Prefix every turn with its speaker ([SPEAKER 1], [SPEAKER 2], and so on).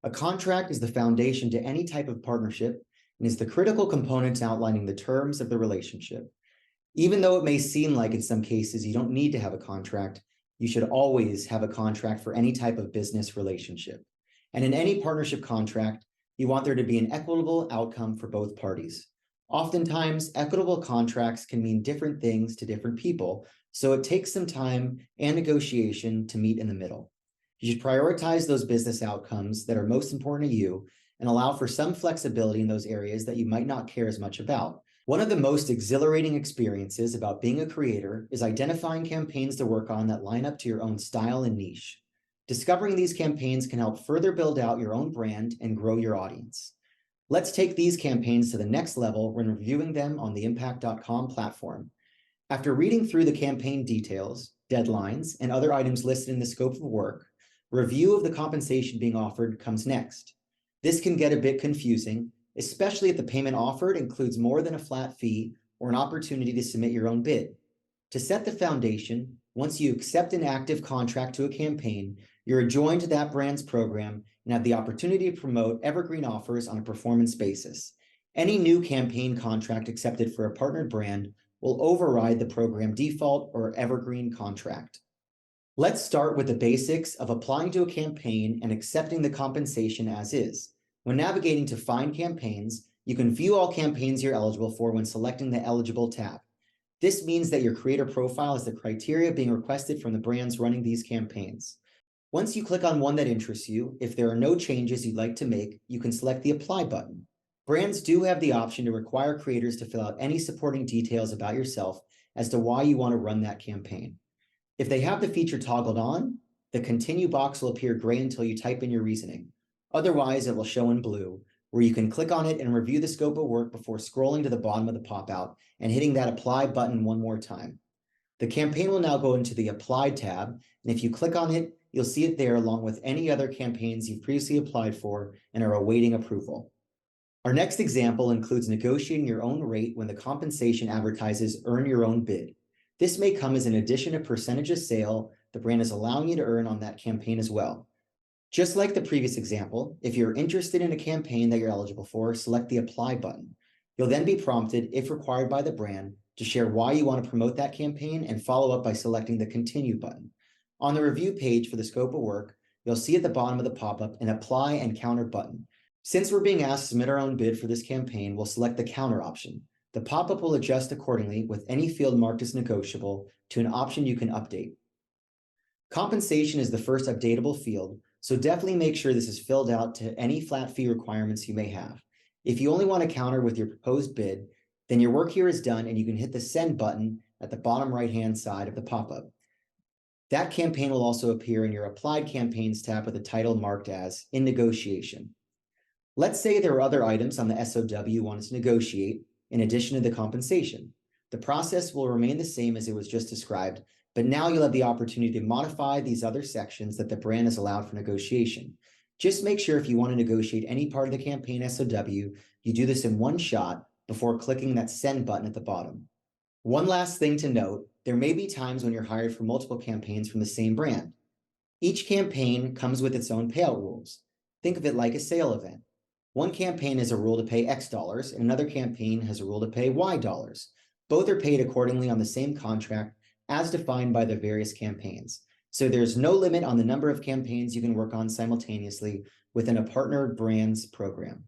[SPEAKER 1] A contract is the foundation to any type of partnership and is the critical component outlining the terms of the relationship. Even though it may seem like in some cases you don't need to have a contract, you should always have a contract for any type of business relationship. And in any partnership contract, you want there to be an equitable outcome for both parties. Oftentimes, equitable contracts can mean different things to different people, so it takes some time and negotiation to meet in the middle. You should prioritize those business outcomes that are most important to you and allow for some flexibility in those areas that you might not care as much about. One of the most exhilarating experiences about being a creator is identifying campaigns to work on that line up to your own style and niche. Discovering these campaigns can help further build out your own brand and grow your audience. Let's take these campaigns to the next level when reviewing them on the impact.com platform. After reading through the campaign details, deadlines, and other items listed in the scope of work, review of the compensation being offered comes next. This can get a bit confusing, especially if the payment offered includes more than a flat fee or an opportunity to submit your own bid. To set the foundation, once you accept an active contract to a campaign, you're adjoined to that brand's program and have the opportunity to promote evergreen offers on a performance basis. Any new campaign contract accepted for a partnered brand will override the program default or evergreen contract. Let's start with the basics of applying to a campaign and accepting the compensation as is. When navigating to find campaigns, you can view all campaigns you're eligible for when selecting the Eligible tab. This means that your creator profile is the criteria being requested from the brands running these campaigns. Once you click on one that interests you, if there are no changes you'd like to make, you can select the Apply button. Brands do have the option to require creators to fill out any supporting details about yourself as to why you want to run that campaign. If they have the feature toggled on, the Continue box will appear gray until you type in your reasoning. Otherwise, it will show in blue, where you can click on it and review the scope of work before scrolling to the bottom of the pop-out and hitting that Apply button one more time. The campaign will now go into the Apply tab, and if you click on it, you'll see it there along with any other campaigns you've previously applied for and are awaiting approval. Our next example includes negotiating your own rate when the compensation advertises earn your own bid. This may come as an addition to percentage of sale the brand is allowing you to earn on that campaign as well. Just like the previous example, if you're interested in a campaign that you're eligible for, select the Apply button. You'll then be prompted, if required by the brand, to share why you want to promote that campaign and follow up by selecting the Continue button. On the review page for the scope of work, you'll see at the bottom of the pop-up an Apply and Counter button. Since we're being asked to submit our own bid for this campaign, we'll select the Counter option. The pop-up will adjust accordingly with any field marked as negotiable to an option you can update. Compensation is the first updatable field, so definitely make sure this is filled out to any flat fee requirements you may have. If you only want to counter with your proposed bid, then your work here is done and you can hit the Send button at the bottom right-hand side of the pop-up. That campaign will also appear in your Applied Campaigns tab with a title marked as In Negotiation. Let's say there are other items on the SOW you want to negotiate in addition to the compensation. The process will remain the same as it was just described, but now you'll have the opportunity to modify these other sections that the brand has allowed for negotiation. Just make sure if you want to negotiate any part of the campaign SOW, you do this in one shot before clicking that Send button at the bottom. One last thing to note, there may be times when you're hired for multiple campaigns from the same brand. Each campaign comes with its own payout rules. Think of it like a sale event. One campaign has a rule to pay X dollars, and another campaign has a rule to pay Y dollars. Both are paid accordingly on the same contract as defined by the various campaigns. So there's no limit on the number of campaigns you can work on simultaneously within a partnered brand's program.